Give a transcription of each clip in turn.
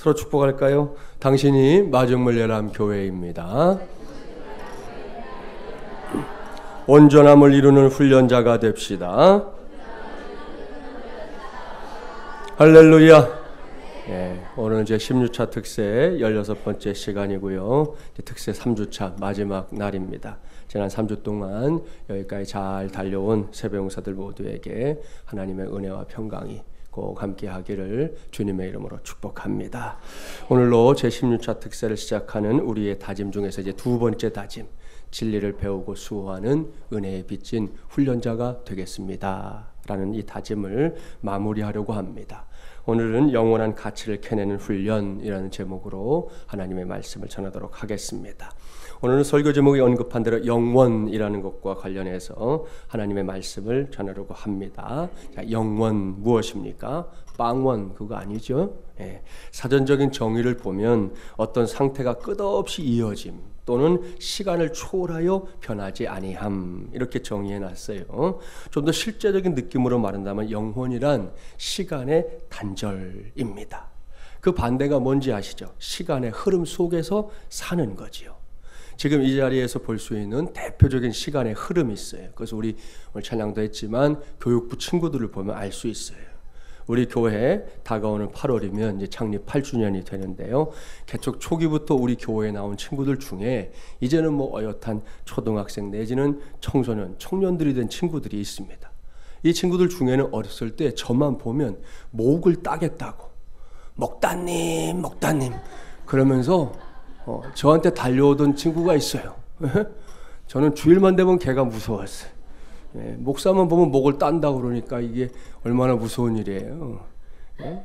서로 축복할까요? 당신이 마중물 예람 교회입니다. 온전함을 이루는 훈련자가 됩시다. 할렐루야. 오늘 이제 16차 특세 16번째 시간이고요. 특세 3주차 마지막 날입니다. 지난 3주 동안 여기까지 잘 달려온 세배용사들 모두에게 하나님의 은혜와 평강이 꼭 함께 하기를 주님의 이름으로 축복합니다. 오늘로 제16차 특세를 시작하는 우리의 다짐 중에서 이제 두 번째 다짐, 진리를 배우고 수호하는 은혜에 빚진 훈련자가 되겠습니다 라는 이 다짐을 마무리하려고 합니다. 오늘은 영원한 가치를 캐내는 훈련이라는 제목으로 하나님의 말씀을 전하도록 하겠습니다. 오늘은 설교 제목이 언급한 대로 영원이라는 것과 관련해서 하나님의 말씀을 전하려고 합니다. 자, 영원 무엇입니까? 빵원 그거 아니죠? 사전적인 정의를 보면 어떤 상태가 끝없이 이어짐 또는 시간을 초월하여 변하지 아니함 이렇게 정의해 놨어요. 좀 더 실제적인 느낌으로 말한다면 영혼이란 시간의 단절입니다. 그 반대가 뭔지 아시죠? 시간의 흐름 속에서 사는 거지요. 지금 이 자리에서 볼 수 있는 대표적인 시간의 흐름이 있어요. 그래서 우리 오늘 찬양도 했지만 교육부 친구들을 보면 알 수 있어요. 우리 교회 다가오는 8월이면 이제 창립 8주년이 되는데요. 개척 초기부터 우리 교회에 나온 친구들 중에 이제는 뭐 어엿한 초등학생 내지는 청소년, 청년들이 된 친구들이 있습니다. 이 친구들 중에는 어렸을 때 저만 보면 목을 따겠다고 목다님 그러면서 저한테 달려오던 친구가 있어요. 저는 주일만 되면 걔가 무서웠어요. 목사만 보면 목을 딴다 그러니까 이게 얼마나 무서운 일이에요.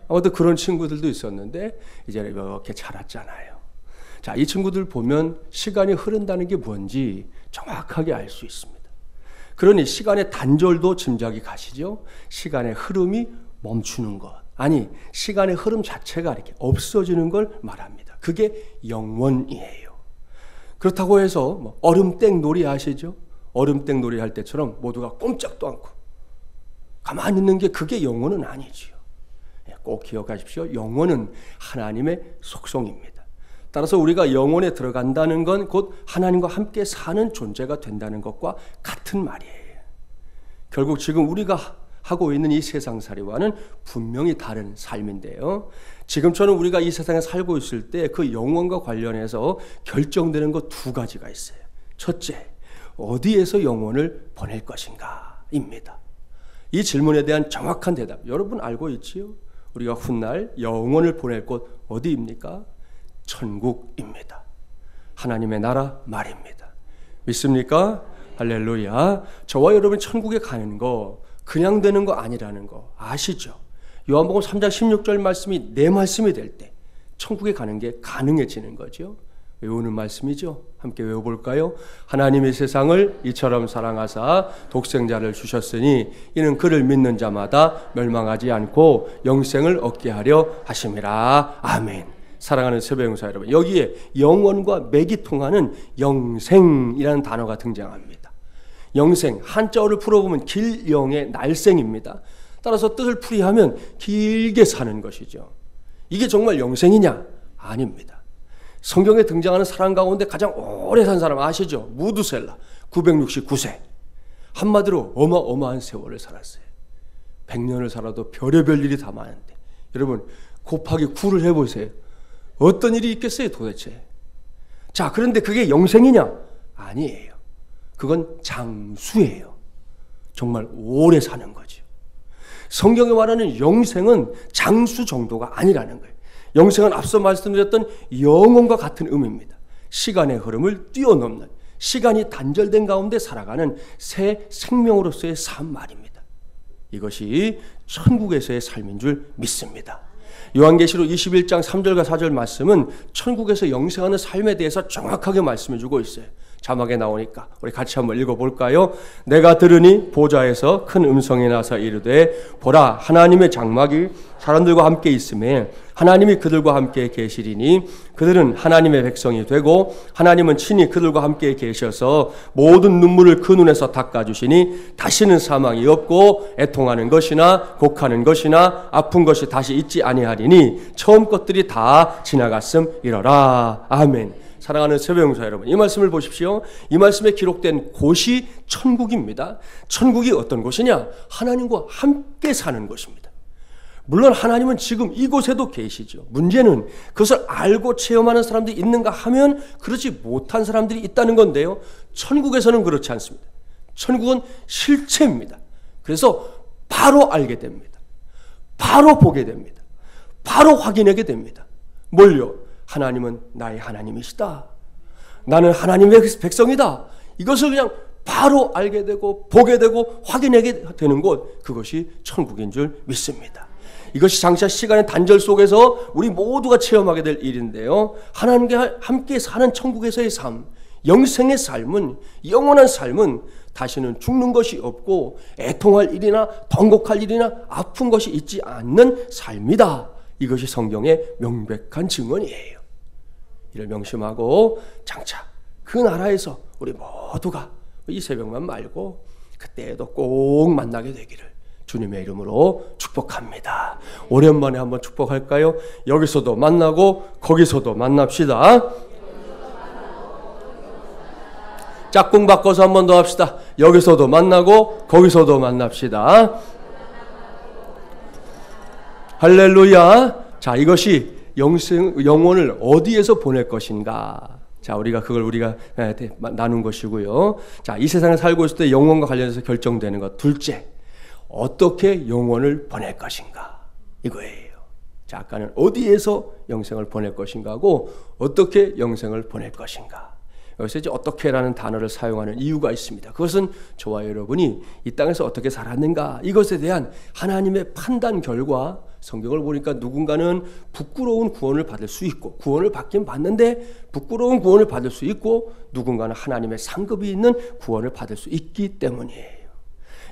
아무튼 그런 친구들도 있었는데 이제 이렇게 자랐잖아요. 자, 이 친구들 보면 시간이 흐른다는 게 뭔지 정확하게 알 수 있습니다. 그러니 시간의 단절도 짐작이 가시죠? 시간의 흐름이 멈추는 것. 아니, 시간의 흐름 자체가 이렇게 없어지는 걸 말합니다. 그게 영원이에요. 그렇다고 해서 뭐 얼음땡 놀이 아시죠? 얼음땡 놀이 할 때처럼 모두가 꼼짝도 않고 가만히 있는 게 그게 영원은 아니지요. 꼭 기억하십시오. 영원은 하나님의 속성입니다. 따라서 우리가 영원에 들어간다는 건 곧 하나님과 함께 사는 존재가 된다는 것과 같은 말이에요. 결국 지금 우리가 하고 있는 이 세상살이와는 분명히 다른 삶인데요. 지금처럼 우리가 이 세상에 살고 있을 때 그 영원과 관련해서 결정되는 것 두 가지가 있어요. 첫째, 어디에서 영혼을 보낼 것인가 입니다. 이 질문에 대한 정확한 대답 여러분 알고 있지요? 우리가 훗날 영혼을 보낼 곳 어디입니까? 천국입니다. 하나님의 나라 말입니다. 믿습니까? 할렐루야. 저와 여러분이 천국에 가는 거 그냥 되는 거 아니라는 거 아시죠? 요한복음 3장 16절 말씀이 내 말씀이 될 때 천국에 가는 게 가능해지는 거죠. 외우는 말씀이죠. 함께 외워볼까요? 하나님이 세상을 이처럼 사랑하사 독생자를 주셨으니 이는 그를 믿는 자마다 멸망하지 않고 영생을 얻게 하려 하심이라. 아멘. 사랑하는 세배용사 여러분, 여기에 영원과 맥이 통하는 영생이라는 단어가 등장합니다. 영생, 한자어를 풀어보면 길영의 날생입니다. 따라서 뜻을 풀이하면 길게 사는 것이죠. 이게 정말 영생이냐? 아닙니다. 성경에 등장하는 사람 가운데 가장 오래 산 사람 아시죠? 무두셀라 969세. 한마디로 어마어마한 세월을 살았어요. 100년을 살아도 별의별 일이 다 많은데 여러분 곱하기 9를 해보세요. 어떤 일이 있겠어요 도대체? 자, 그런데 그게 영생이냐? 아니에요. 그건 장수예요. 정말 오래 사는 거죠. 성경에 말하는 영생은 장수 정도가 아니라는 거예요. 영생은 앞서 말씀드렸던 영혼과 같은 의미입니다. 시간의 흐름을 뛰어넘는, 시간이 단절된 가운데 살아가는 새 생명으로서의 삶 말입니다. 이것이 천국에서의 삶인 줄 믿습니다. 요한계시록 21장 3절과 4절 말씀은 천국에서 영생하는 삶에 대해서 정확하게 말씀해 주고 있어요. 자막에 나오니까 우리 같이 한번 읽어볼까요? 내가 들으니 보좌에서 큰 음성이 나서 이르되 보라 하나님의 장막이 사람들과 함께 있음에 하나님이 그들과 함께 계시리니 그들은 하나님의 백성이 되고 하나님은 친히 그들과 함께 계셔서 모든 눈물을 그 눈에서 닦아주시니 다시는 사망이 없고 애통하는 것이나 곡하는 것이나 아픈 것이 다시 있지 아니하리니 처음 것들이 다 지나갔음이러라. 아멘. 사랑하는 새벽용사 여러분, 이 말씀을 보십시오. 이 말씀에 기록된 곳이 천국입니다. 천국이 어떤 곳이냐? 하나님과 함께 사는 곳입니다. 물론 하나님은 지금 이곳에도 계시죠. 문제는 그것을 알고 체험하는 사람들이 있는가 하면 그렇지 못한 사람들이 있다는 건데요. 천국에서는 그렇지 않습니다. 천국은 실체입니다. 그래서 바로 알게 됩니다. 바로 보게 됩니다. 바로 확인하게 됩니다. 뭘요? 하나님은 나의 하나님이시다. 나는 하나님의 백성이다. 이것을 그냥 바로 알게 되고 보게 되고 확인하게 되는 곳, 그것이 천국인 줄 믿습니다. 이것이 장차 시간의 단절 속에서 우리 모두가 체험하게 될 일인데요. 하나님과 함께 사는 천국에서의 삶, 영생의 삶은, 영원한 삶은 다시는 죽는 것이 없고 애통할 일이나 덩곡할 일이나 아픈 것이 있지 않는 삶이다. 이것이 성경의 명백한 증언이에요. 이를 명심하고 장차 그 나라에서 우리 모두가 이 새벽만 말고 그때에도 꼭 만나게 되기를 주님의 이름으로 축복합니다. 오랜만에 한번 축복할까요? 여기서도 만나고 거기서도 만납시다. 짝꿍 바꿔서 한번 더 합시다. 여기서도 만나고 거기서도 만납시다. 할렐루야. 자, 이것이 영혼을 어디에서 보낼 것인가? 자, 우리가 나눈 것이고요. 자, 이 세상에 살고 있을 때 영혼과 관련해서 결정되는 것. 둘째, 어떻게 영혼을 보낼 것인가? 이거예요. 자, 아까는 어디에서 영생을 보낼 것인가고 어떻게 영생을 보낼 것인가? 여기서 이제 어떻게라는 단어를 사용하는 이유가 있습니다. 그것은 저와 여러분이 이 땅에서 어떻게 살았는가, 이것에 대한 하나님의 판단 결과, 성경을 보니까 누군가는 부끄러운 구원을 받을 수 있고, 구원을 받긴 받는데 부끄러운 구원을 받을 수 있고, 누군가는 하나님의 상급이 있는 구원을 받을 수 있기 때문이에요.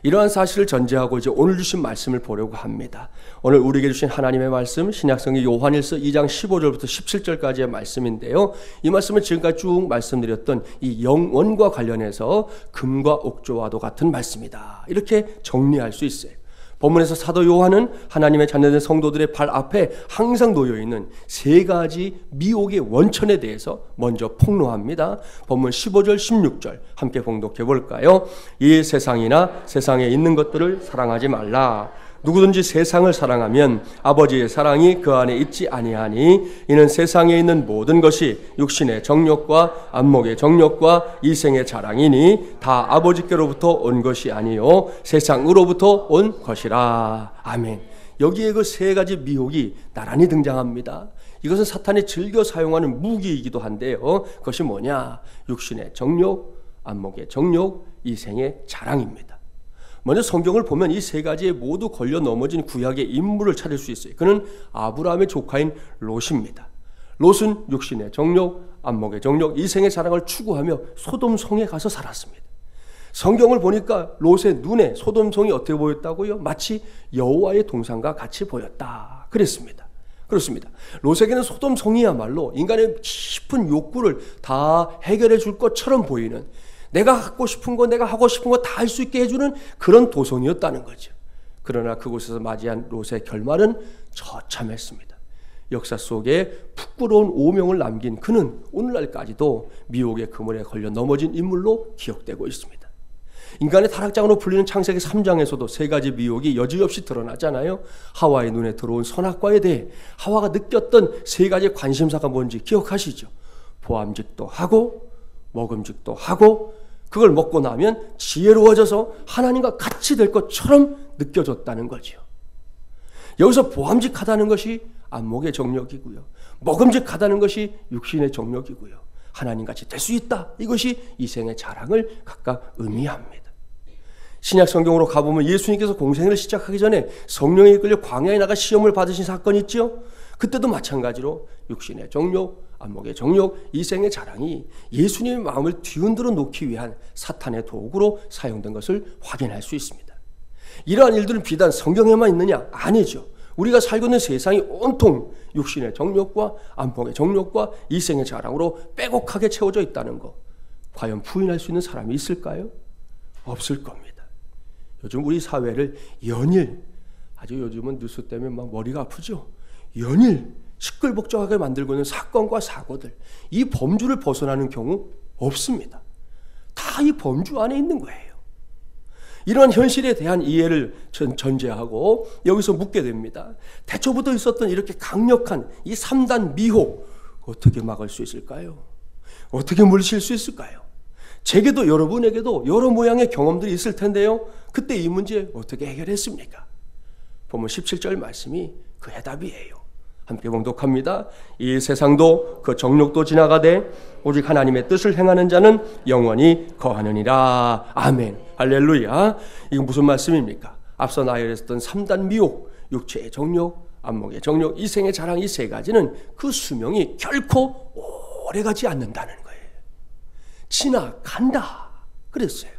이러한 사실을 전제하고 이제 오늘 주신 말씀을 보려고 합니다. 오늘 우리에게 주신 하나님의 말씀, 신약성경 요한일서 2장 15절부터 17절까지의 말씀인데요. 이 말씀은 지금까지 쭉 말씀드렸던 이 영원과 관련해서 금과 옥조와도 같은 말씀이다. 이렇게 정리할 수 있어요. 본문에서 사도 요한은 하나님의 자녀된 성도들의 발 앞에 항상 놓여있는 세 가지 미혹의 원천에 대해서 먼저 폭로합니다. 본문 15절 16절 함께 봉독해 볼까요? 이 세상이나 세상에 있는 것들을 사랑하지 말라. 누구든지 세상을 사랑하면 아버지의 사랑이 그 안에 있지 아니하니 이는 세상에 있는 모든 것이 육신의 정욕과 안목의 정욕과 이생의 자랑이니 다 아버지께로부터 온 것이 아니요 세상으로부터 온 것이라. 아멘. 여기에 그 세 가지 미혹이 나란히 등장합니다. 이것은 사탄이 즐겨 사용하는 무기이기도 한데요. 그것이 뭐냐? 육신의 정욕, 안목의 정욕, 이생의 자랑입니다. 먼저 성경을 보면 이 세 가지에 모두 걸려 넘어진 구약의 인물을 찾을 수 있어요. 그는 아브라함의 조카인 롯입니다. 롯은 육신의 정욕, 안목의 정욕, 이생의 자랑을 추구하며 소돔성에 가서 살았습니다. 성경을 보니까 롯의 눈에 소돔성이 어떻게 보였다고요? 마치 여호와의 동상과 같이 보였다. 그랬습니다. 그렇습니다. 롯에게는 소돔성이야말로 인간의 깊은 욕구를 다 해결해 줄 것처럼 보이는, 내가 갖고 싶은 거, 내가 하고 싶은 거 다 할 수 있게 해주는 그런 도성이었다는 거죠. 그러나 그곳에서 맞이한 롯의 결말은 처참했습니다. 역사 속에 부끄러운 오명을 남긴 그는 오늘날까지도 미혹의 그물에 걸려 넘어진 인물로 기억되고 있습니다. 인간의 타락장으로 불리는 창세기 3장에서도 세 가지 미혹이 여지없이 드러나잖아요. 하와의 눈에 들어온 선악과에 대해 하와가 느꼈던 세 가지 관심사가 뭔지 기억하시죠? 보암직도 하고 먹음직도 하고 그걸 먹고 나면 지혜로워져서 하나님과 같이 될 것처럼 느껴졌다는 거죠. 여기서 보암직하다는 것이 안목의 정욕이고요. 먹음직하다는 것이 육신의 정욕이고요. 하나님같이 될 수 있다. 이것이 이생의 자랑을 각각 의미합니다. 신약 성경으로 가보면 예수님께서 공생애를 시작하기 전에 성령에 이끌려 광야에 나가 시험을 받으신 사건이 있죠. 그때도 마찬가지로 육신의 정욕, 안목의 정욕, 이생의 자랑이 예수님의 마음을 뒤흔들어 놓기 위한 사탄의 도구로 사용된 것을 확인할 수 있습니다. 이러한 일들은 비단 성경에만 있느냐? 아니죠. 우리가 살고 있는 세상이 온통 육신의 정욕과 안목의 정욕과 이생의 자랑으로 빼곡하게 채워져 있다는 것, 과연 부인할 수 있는 사람이 있을까요? 없을 겁니다. 요즘 우리 사회를 연일, 아주 요즘은 뉴스 때문에 막 머리가 아프죠. 연일 시끌벅적하게 만들고 있는 사건과 사고들, 이 범주를 벗어나는 경우 없습니다. 다 이 범주 안에 있는 거예요. 이러한 현실에 대한 이해를 전제하고 여기서 묻게 됩니다. 태초부터 있었던 이렇게 강력한 이 3단 미혹, 어떻게 막을 수 있을까요? 어떻게 물리칠 수 있을까요? 제게도 여러분에게도 여러 모양의 경험들이 있을 텐데요. 그때 이 문제 어떻게 해결했습니까? 보면 17절 말씀이 그 해답이에요. 함께 봉독합니다. 이 세상도 그 정욕도 지나가되 오직 하나님의 뜻을 행하는 자는 영원히 거하느니라. 아멘. 할렐루야. 이건 무슨 말씀입니까? 앞서 나열했던 3단 미혹, 육체의 정욕, 안목의 정욕, 이생의 자랑, 이 세 가지는 그 수명이 결코 오래가지 않는다는 거예요. 지나간다 그랬어요.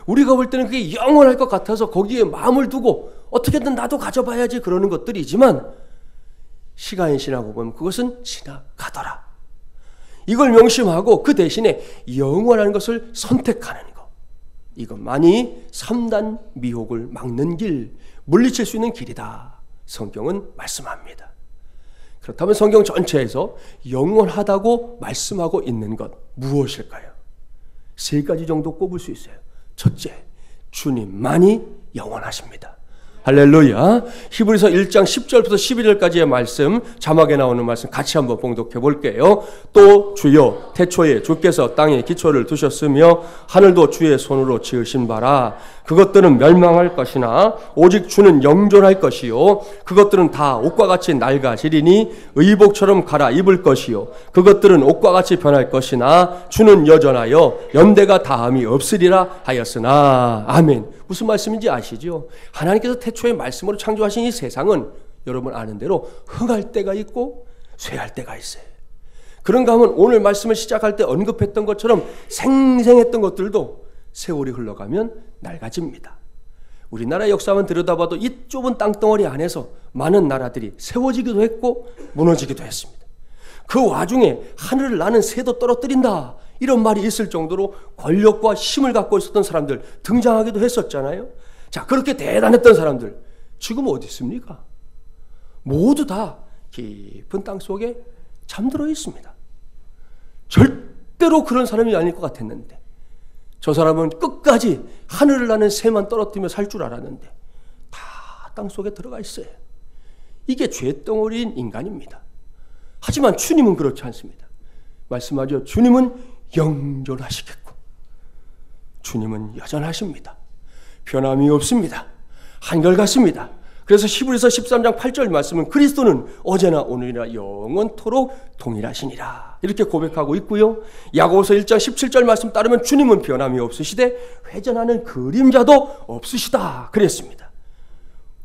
우리가 볼 때는 그게 영원할 것 같아서 거기에 마음을 두고 어떻게든 나도 가져봐야지 그러는 것들이지만 시간이 지나고 보면 그것은 지나가더라. 이걸 명심하고 그 대신에 영원한 것을 선택하는 것, 이것만이 3단 미혹을 막는 길, 물리칠 수 있는 길이다. 성경은 말씀합니다. 그렇다면 성경 전체에서 영원하다고 말씀하고 있는 것 무엇일까요? 세 가지 정도 꼽을 수 있어요. 첫째, 주님만이 영원하십니다. 할렐루야. 히브리서 1장 10절부터 11절까지의 말씀, 자막에 나오는 말씀 같이 한번 봉독해 볼게요. 또 주여 태초에 주께서 땅에 기초를 두셨으며 하늘도 주의 손으로 지으신 바라. 그것들은 멸망할 것이나 오직 주는 영존할 것이요 그것들은 다 옷과 같이 낡아지리니 의복처럼 갈아입을 것이요 그것들은 옷과 같이 변할 것이나 주는 여전하여 연대가 다함이 없으리라 하였으나. 아멘. 무슨 말씀인지 아시죠? 하나님께서 태초의 말씀으로 창조하신 이 세상은 여러분 아는 대로 흥할 때가 있고 쇠할 때가 있어요. 그런가 하면 오늘 말씀을 시작할 때 언급했던 것처럼 생생했던 것들도 세월이 흘러가면 낡아집니다. 우리나라 역사만 들여다봐도 이 좁은 땅덩어리 안에서 많은 나라들이 세워지기도 했고 무너지기도 했습니다. 그 와중에 하늘을 나는 새도 떨어뜨린다, 이런 말이 있을 정도로 권력과 힘을 갖고 있었던 사람들 등장하기도 했었잖아요. 자, 그렇게 대단했던 사람들 지금 어디 있습니까? 모두 다 깊은 땅 속에 잠들어 있습니다. 절대로 그런 사람이 아닐 것 같았는데, 저 사람은 끝까지 하늘을 나는 새만 떨어뜨리며 살 줄 알았는데 다 땅 속에 들어가 있어요. 이게 죄덩어리인 인간입니다. 하지만 주님은 그렇지 않습니다. 말씀하죠. 주님은 영존하시겠고 주님은 여전하십니다. 변함이 없습니다. 한결같습니다. 그래서 히브리서 13장 8절 말씀은 그리스도는 어제나 오늘이나 영원토록 동일하시니라, 이렇게 고백하고 있고요. 야고보서 1장 17절 말씀 따르면 주님은 변함이 없으시되 회전하는 그림자도 없으시다 그랬습니다.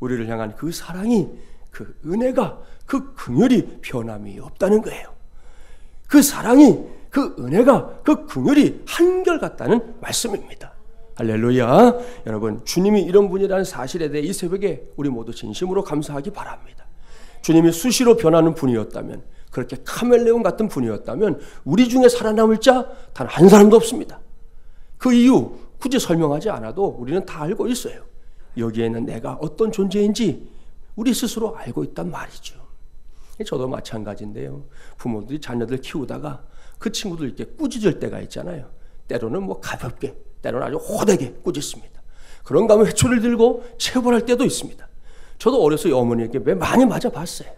우리를 향한 그 사랑이, 그 은혜가, 그 긍휼이 변함이 없다는 거예요. 그 사랑이, 그 은혜가, 그 긍휼이 한결같다는 말씀입니다. 할렐루야. 여러분, 주님이 이런 분이라는 사실에 대해 이 새벽에 우리 모두 진심으로 감사하기 바랍니다. 주님이 수시로 변하는 분이었다면, 그렇게 카멜레온 같은 분이었다면 우리 중에 살아남을 자 단 한 사람도 없습니다. 그 이유 굳이 설명하지 않아도 우리는 다 알고 있어요. 여기에는 내가 어떤 존재인지 우리 스스로 알고 있단 말이죠. 저도 마찬가지인데요. 부모들이 자녀들 키우다가 그 친구들 이렇게 꾸짖을 때가 있잖아요. 때로는 뭐 가볍게, 때로는 아주 호되게 꾸짖습니다. 그런가 하면 회초리를 들고 체벌할 때도 있습니다. 저도 어려서 어머니에게 많이 맞아봤어요.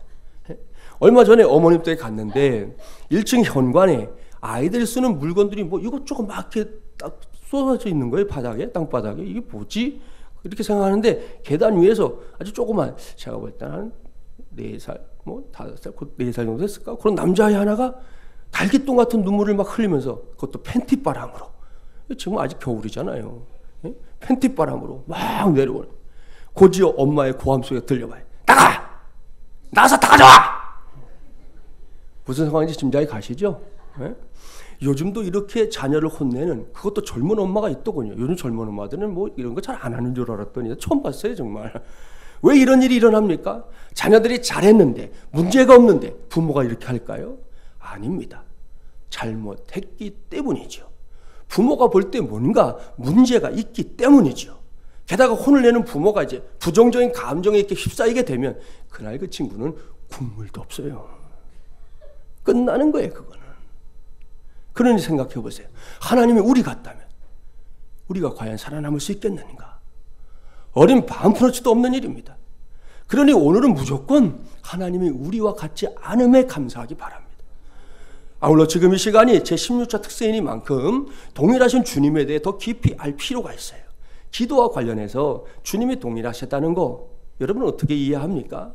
얼마 전에 어머님 댁에 갔는데 1층 현관에 아이들이 쓰는 물건들이 뭐 이것저것 막 이렇게 딱 쏟아져 있는 거예요. 바닥에, 땅바닥에. 이게 뭐지? 이렇게 생각하는데 계단 위에서 아주 조그만, 제가 볼 때는 한 4살, 뭐 5살, 4살 정도 됐을까? 그런 남자아이 하나가 달기똥 같은 눈물을 막 흘리면서, 그것도 팬티바람으로, 지금 아직 겨울이잖아요. 팬티바람으로 막 내려오는, 고지어 엄마의 고함 소리가 들려봐요. 나가! 나가서 다 가져와! 무슨 상황인지 짐작이 가시죠? 네? 요즘도 이렇게 자녀를 혼내는, 그것도 젊은 엄마가 있더군요. 요즘 젊은 엄마들은 뭐 이런 거 잘 안 하는 줄 알았더니 처음 봤어요, 정말. 왜 이런 일이 일어납니까? 자녀들이 잘했는데, 문제가 없는데 부모가 이렇게 할까요? 아닙니다. 잘못했기 때문이죠. 부모가 볼 때 뭔가 문제가 있기 때문이죠. 게다가 혼을 내는 부모가 이제 부정적인 감정에 이렇게 휩싸이게 되면 그날 그 친구는 국물도 없어요. 끝나는 거예요, 그거는. 그러니 생각해 보세요. 하나님이 우리 같다면 우리가 과연 살아남을 수 있겠는가? 어린 반푼어치도 없는 일입니다. 그러니 오늘은 무조건 하나님이 우리와 같지 않음에 감사하기 바랍니다. 아울러 지금 이 시간이 제 16차 특세이니만큼 동일하신 주님에 대해 더 깊이 알 필요가 있어요. 기도와 관련해서 주님이 동일하셨다는 거 여러분 어떻게 이해합니까?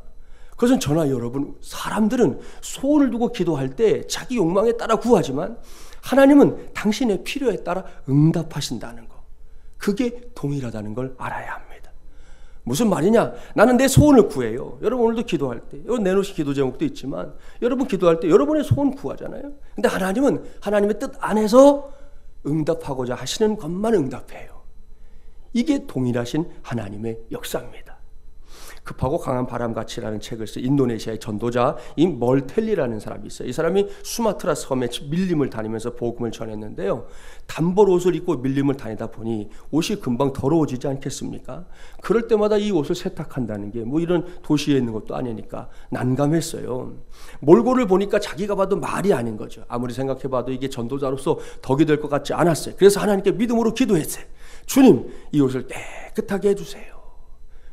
그것은 저나 여러분, 사람들은 소원을 두고 기도할 때 자기 욕망에 따라 구하지만 하나님은 당신의 필요에 따라 응답하신다는 거, 그게 동일하다는 걸 알아야 합니다. 무슨 말이냐? 나는 내 소원을 구해요. 여러분 오늘도 기도할 때, 여러분 내놓으신 기도 제목도 있지만 여러분 기도할 때 여러분의 소원 구하잖아요. 근데 하나님은 하나님의 뜻 안에서 응답하고자 하시는 것만 응답해요. 이게 동일하신 하나님의 역사입니다. 급하고 강한 바람같이라는 책을 쓴 인도네시아의 전도자 이 멀텔리라는 사람이 있어요. 이 사람이 수마트라 섬에 밀림을 다니면서 복음을 전했는데요. 단벌 옷을 입고 밀림을 다니다 보니 옷이 금방 더러워지지 않겠습니까? 그럴 때마다 이 옷을 세탁한다는 게 뭐 이런 도시에 있는 것도 아니니까 난감했어요. 몰골을 보니까 자기가 봐도 말이 아닌 거죠. 아무리 생각해봐도 이게 전도자로서 덕이 될 것 같지 않았어요. 그래서 하나님께 믿음으로 기도했어요. 주님, 이 옷을 깨끗하게 해주세요.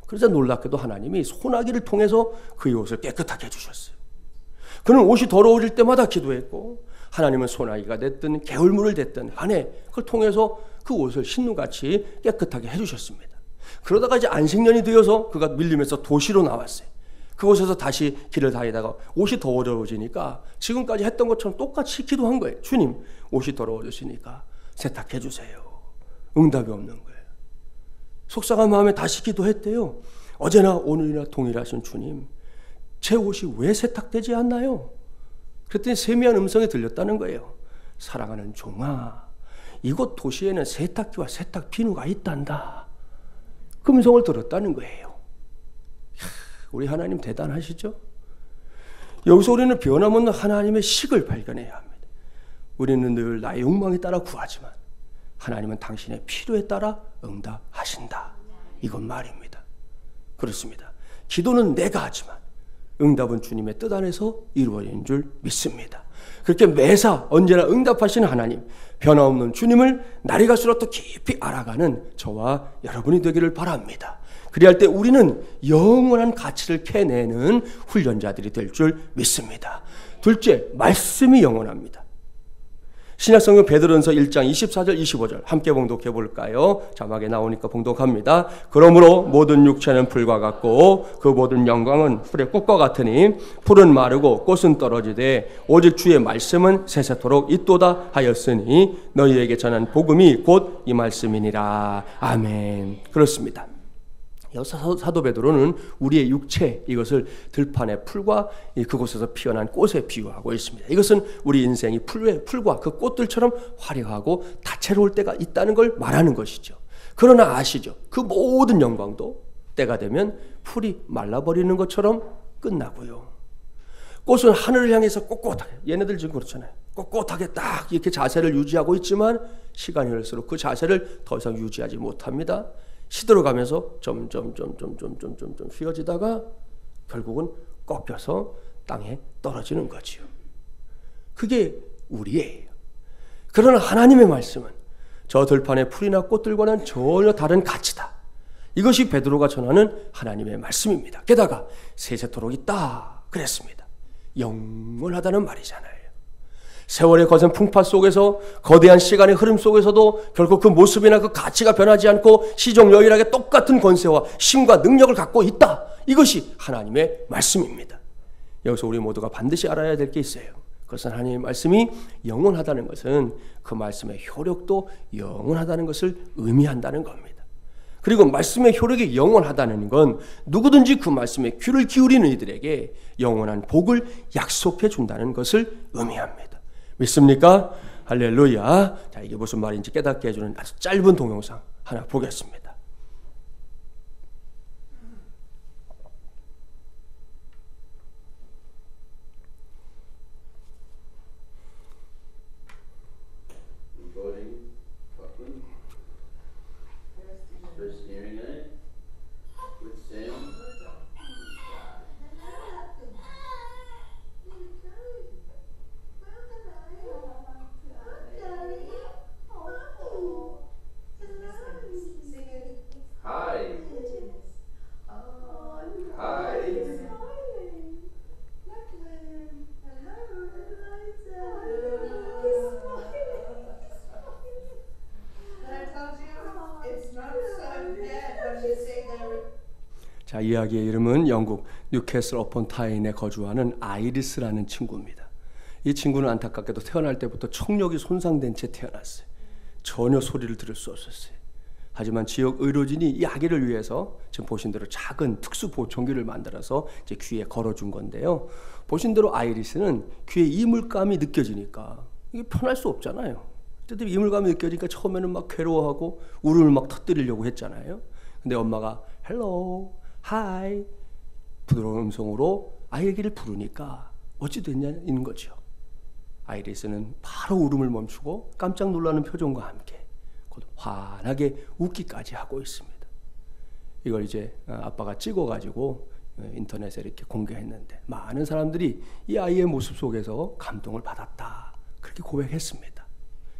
그러자 놀랍게도 하나님이 소나기를 통해서 그 옷을 깨끗하게 해주셨어요. 그는 옷이 더러워질 때마다 기도했고 하나님은 소나기가 됐든 개울물을 됐든 간에 그걸 통해서 그 옷을 신누같이 깨끗하게 해주셨습니다. 그러다가 이제 안식년이 되어서 그가 밀림에서 도시로 나왔어요. 그곳에서 다시 길을 다니다가 옷이 더러워지니까 지금까지 했던 것처럼 똑같이 기도한 거예요. 주님, 옷이 더러워졌으니까 세탁해 주세요. 응답이 없는 거예요. 속상한 마음에 다시 기도했대요. 어제나 오늘이나 동일하신 주님, 제 옷이 왜 세탁되지 않나요? 그랬더니 세미한 음성이 들렸다는 거예요. 사랑하는 종아, 이곳 도시에는 세탁기와 세탁 비누가 있단다. 그 음성을 들었다는 거예요. 우리 하나님 대단하시죠? 여기서 우리는 변함없는 하나님의 식을 발견해야 합니다. 우리는 늘 나의 욕망에 따라 구하지만 하나님은 당신의 필요에 따라 응답하신다. 이건 말입니다. 그렇습니다. 기도는 내가 하지만 응답은 주님의 뜻 안에서 이루어지는 줄 믿습니다. 그렇게 매사 언제나 응답하시는 하나님, 변함없는 주님을 날이 갈수록 더 깊이 알아가는 저와 여러분이 되기를 바랍니다. 그리할 때 우리는 영원한 가치를 캐내는 훈련자들이 될 줄 믿습니다. 둘째, 말씀이 영원합니다. 신약성경 베드로전서 1장 24절 25절 함께 봉독해 볼까요? 자막에 나오니까 봉독합니다. 그러므로 모든 육체는 풀과 같고 그 모든 영광은 풀의 꽃과 같으니 풀은 마르고 꽃은 떨어지되 오직 주의 말씀은 세세토록 있도다 하였으니 너희에게 전한 복음이 곧 이 말씀이니라. 아멘. 그렇습니다. 여기서 사도 베드로는 우리의 육체, 이것을 들판의 풀과 그곳에서 피어난 꽃에 비유하고 있습니다. 이것은 우리 인생이 풀과 그 꽃들처럼 화려하고 다채로울 때가 있다는 걸 말하는 것이죠. 그러나 아시죠? 그 모든 영광도 때가 되면 풀이 말라버리는 것처럼 끝나고요. 꽃은 하늘을 향해서 꼿꼿하게, 얘네들 지금 그렇잖아요. 꼿꼿하게 딱 이렇게 자세를 유지하고 있지만 시간이 흘러갈수록 그 자세를 더 이상 유지하지 못합니다. 시들어가면서 점점 휘어지다가 결국은 꺾여서 땅에 떨어지는 거지요. 그게 우리예요. 그러나 하나님의 말씀은 저 들판의 풀이나 꽃들과는 전혀 다른 가치다. 이것이 베드로가 전하는 하나님의 말씀입니다. 게다가 세세토록 있다 그랬습니다. 영원하다는 말이잖아요. 세월의 거센 풍파 속에서 거대한 시간의 흐름 속에서도 결국 그 모습이나 그 가치가 변하지 않고 시종유일하게 똑같은 권세와 힘과 능력을 갖고 있다. 이것이 하나님의 말씀입니다. 여기서 우리 모두가 반드시 알아야 될 게 있어요. 그것은 하나님의 말씀이 영원하다는 것은 그 말씀의 효력도 영원하다는 것을 의미한다는 겁니다. 그리고 말씀의 효력이 영원하다는 건 누구든지 그 말씀에 귀를 기울이는 이들에게 영원한 복을 약속해 준다는 것을 의미합니다. 믿습니까? 할렐루야. 자, 이게 무슨 말인지 깨닫게 해주는 아주 짧은 동영상 하나 보겠습니다. 자, 이야기의 이름은 영국 뉴캐슬 어폰 타인에 거주하는 아이리스라는 친구입니다. 이 친구는 안타깝게도 태어날 때부터 청력이 손상된 채 태어났어요. 전혀 소리를 들을 수 없었어요. 하지만 지역 의료진이 이 아기를 위해서 지금 보신 대로 작은 특수 보청기를 만들어서 이제 귀에 걸어준 건데요. 보신 대로 아이리스는 귀에 이물감이 느껴지니까 이게 편할 수 없잖아요. 어쨌든 이물감이 느껴지니까 처음에는 막 괴로워하고 울음을 막 터뜨리려고 했잖아요. 근데 엄마가 헬로 하이 부드러운 음성으로 아이에게를 부르니까 어찌 됐냐는 거죠. 아이리스는 바로 울음을 멈추고 깜짝 놀라는 표정과 함께 곧 환하게 웃기까지 하고 있습니다. 이걸 이제 아빠가 찍어가지고 인터넷에 이렇게 공개했는데 많은 사람들이 이 아이의 모습 속에서 감동을 받았다, 그렇게 고백했습니다.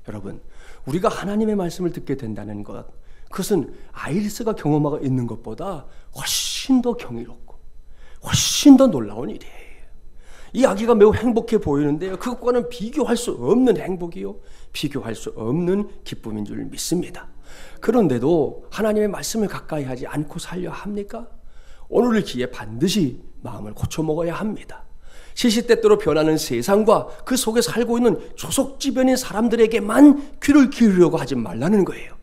여러분, 우리가 하나님의 말씀을 듣게 된다는 것, 그것은 아이리스가 경험하고 있는 것보다 훨씬 더 경이롭고 훨씬 더 놀라운 일이에요. 이 아기가 매우 행복해 보이는데요, 그것과는 비교할 수 없는 행복이요, 비교할 수 없는 기쁨인 줄 믿습니다. 그런데도 하나님의 말씀을 가까이 하지 않고 살려 합니까? 오늘을 기해 반드시 마음을 고쳐먹어야 합니다. 시시때때로 변하는 세상과 그 속에 살고 있는 조속지변인 사람들에게만 귀를 기울이려고 하지 말라는 거예요.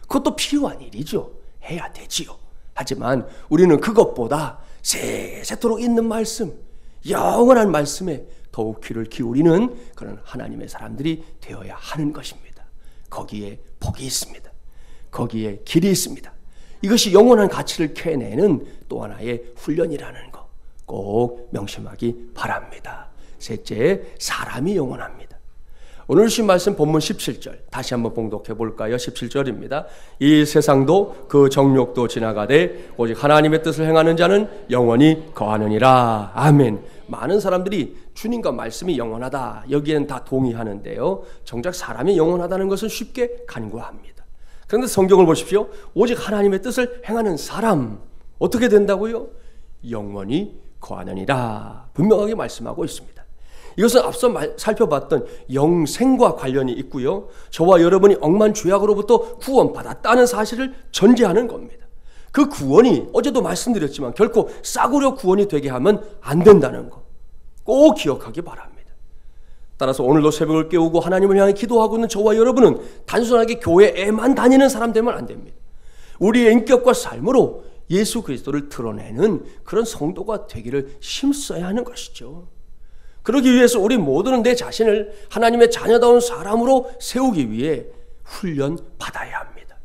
그것도 필요한 일이죠. 해야 되지요. 하지만 우리는 그것보다 세세토록 있는 말씀, 영원한 말씀에 더욱 귀를 기울이는 그런 하나님의 사람들이 되어야 하는 것입니다. 거기에 복이 있습니다. 거기에 길이 있습니다. 이것이 영원한 가치를 캐내는 또 하나의 훈련이라는 것 꼭 명심하기 바랍니다. 셋째, 사람이 영원합니다. 오늘 주신 말씀 본문 17절 다시 한번 봉독해 볼까요? 17절입니다. 이 세상도 그 정욕도 지나가되 오직 하나님의 뜻을 행하는 자는 영원히 거하느니라. 아멘. 많은 사람들이 주님과 말씀이 영원하다, 여기에는 다 동의하는데요, 정작 사람이 영원하다는 것은 쉽게 간과합니다. 그런데 성경을 보십시오. 오직 하나님의 뜻을 행하는 사람 어떻게 된다고요? 영원히 거하느니라 분명하게 말씀하고 있습니다. 이것은 앞서 살펴봤던 영생과 관련이 있고요, 저와 여러분이 억만 죄악으로부터 구원받았다는 사실을 전제하는 겁니다. 그 구원이 어제도 말씀드렸지만 결코 싸구려 구원이 되게 하면 안 된다는 거 꼭 기억하기 바랍니다. 따라서 오늘도 새벽을 깨우고 하나님을 향해 기도하고 있는 저와 여러분은 단순하게 교회에만 다니는 사람 되면 안 됩니다. 우리의 인격과 삶으로 예수 그리스도를 드러내는 그런 성도가 되기를 힘써야 하는 것이죠. 그러기 위해서 우리 모두는 내 자신을 하나님의 자녀다운 사람으로 세우기 위해 훈련 받아야 합니다.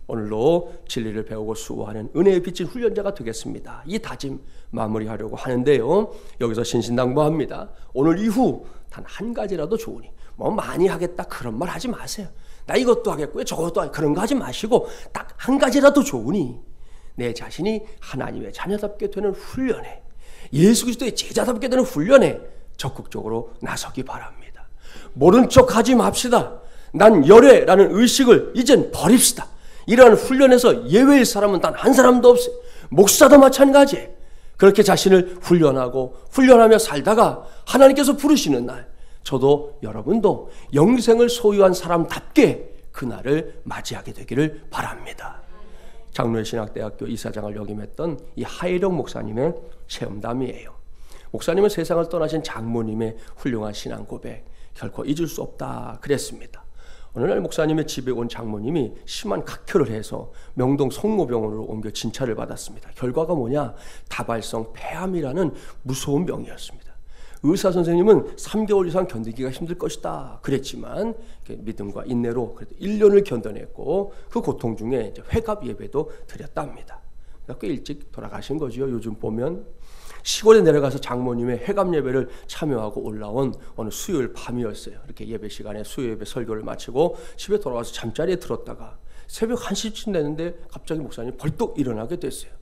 오늘로 진리를 배우고 수호하는 은혜에 비친 훈련자가 되겠습니다. 이 다짐 마무리하려고 하는데요, 여기서 신신당부합니다. 오늘 이후 단 한 가지라도 좋으니 뭐 많이 하겠다 그런 말 하지 마세요. 나 이것도 하겠고요 저것도 하겠고 그런 거 하지 마시고 딱 한 가지라도 좋으니 내 자신이 하나님의 자녀답게 되는 훈련에, 예수 그리스도의 제자답게 되는 훈련에 적극적으로 나서기 바랍니다. 모른 척 하지 맙시다. 난 열애라는 의식을 이젠 버립시다. 이러한 훈련에서 예외일 사람은 단 한 사람도 없어요. 목사도 마찬가지예요. 그렇게 자신을 훈련하며 살다가 하나님께서 부르시는 날, 저도 여러분도 영생을 소유한 사람답게 그날을 맞이하게 되기를 바랍니다. 장로의 신학대학교 이사장을 역임했던 이 하일영 목사님의 체험담이에요. 목사님은 세상을 떠나신 장모님의 훌륭한 신앙 고백 결코 잊을 수 없다 그랬습니다. 어느 날 목사님의 집에 온 장모님이 심한 각혈을 해서 명동 성모병원으로 옮겨 진찰을 받았습니다. 결과가 뭐냐? 다발성 폐암이라는 무서운 병이었습니다. 의사 선생님은 3개월 이상 견디기가 힘들 것이다 그랬지만 믿음과 인내로 그래도 1년을 견뎌냈고 그 고통 중에 이제 회갑 예배도 드렸답니다. 꽤 일찍 돌아가신 거죠. 요즘 보면 시골에 내려가서 장모님의 회갑 예배를 참여하고 올라온 어느 수요일 밤이었어요. 이렇게 예배 시간에 수요 예배 설교를 마치고 집에 돌아와서 잠자리에 들었다가 새벽 1시쯤 되는데 갑자기 목사님이 벌떡 일어나게 됐어요.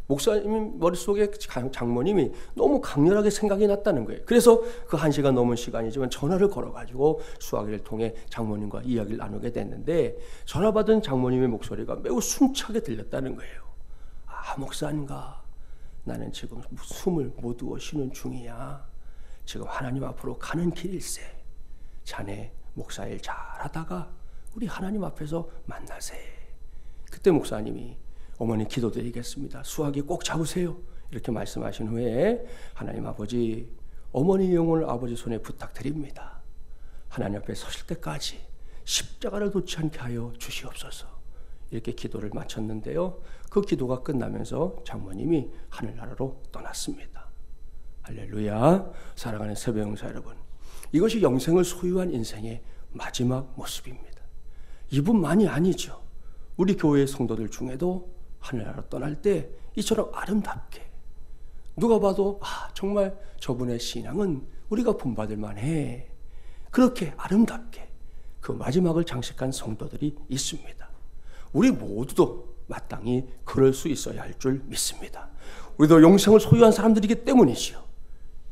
목사님 머릿속에 장모님이 너무 강렬하게 생각이 났다는 거예요. 그래서 그 1시간 넘은 시간이지만 전화를 걸어가지고 수화기를 통해 장모님과 이야기를 나누게 됐는데 전화 받은 장모님의 목소리가 매우 숨차게 들렸다는 거예요. 아, 목사님과 나는 지금 숨을 못 두어 쉬는 중이야. 지금 하나님 앞으로 가는 길일세. 자네 목사일 잘하다가 우리 하나님 앞에서 만나세. 그때 목사님이 어머니 기도드리겠습니다. 수화기 꼭 잡으세요. 이렇게 말씀하신 후에 하나님 아버지 어머니 영혼을 아버지 손에 부탁드립니다. 하나님 앞에 서실 때까지 십자가를 놓지 않게 하여 주시옵소서. 이렇게 기도를 마쳤는데요. 그 기도가 끝나면서 장모님이 하늘나라로 떠났습니다. 할렐루야. 사랑하는 세배용사 여러분, 이것이 영생을 소유한 인생의 마지막 모습입니다. 이분만이 아니죠. 우리 교회의 성도들 중에도 하늘나라로 떠날 때 이처럼 아름답게 누가 봐도 정말 저분의 신앙은 우리가 본받을 만해. 그렇게 아름답게 그 마지막을 장식한 성도들이 있습니다. 우리 모두도 마땅히 그럴 수 있어야 할 줄 믿습니다. 우리도 영생을 소유한 사람들이기 때문이지요.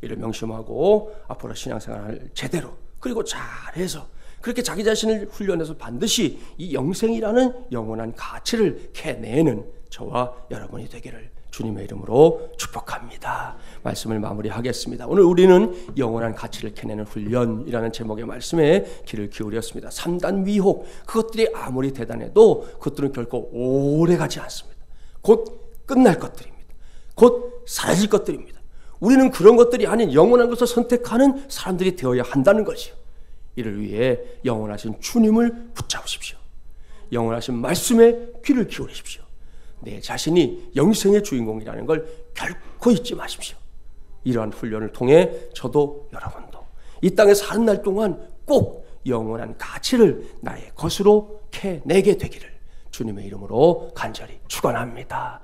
이를 명심하고 앞으로 신앙생활을 제대로 그리고 잘해서 그렇게 자기 자신을 훈련해서 반드시 이 영생이라는 영원한 가치를 캐내는 저와 여러분이 되기를 주님의 이름으로 축복합니다. 말씀을 마무리하겠습니다. 오늘 우리는 영원한 가치를 캐내는 훈련이라는 제목의 말씀에 귀를 기울였습니다. 3단 위혹, 그것들이 아무리 대단해도 그것들은 결코 오래가지 않습니다. 곧 끝날 것들입니다. 곧 사라질 것들입니다. 우리는 그런 것들이 아닌 영원한 것을 선택하는 사람들이 되어야 한다는 것이요. 이를 위해 영원하신 주님을 붙잡으십시오. 영원하신 말씀에 귀를 기울이십시오. 내 자신이 영생의 주인공이라는 걸 결코 잊지 마십시오. 이러한 훈련을 통해 저도 여러분도 이 땅에 사는 날 동안 꼭 영원한 가치를 나의 것으로 캐내게 되기를 주님의 이름으로 간절히 축원합니다.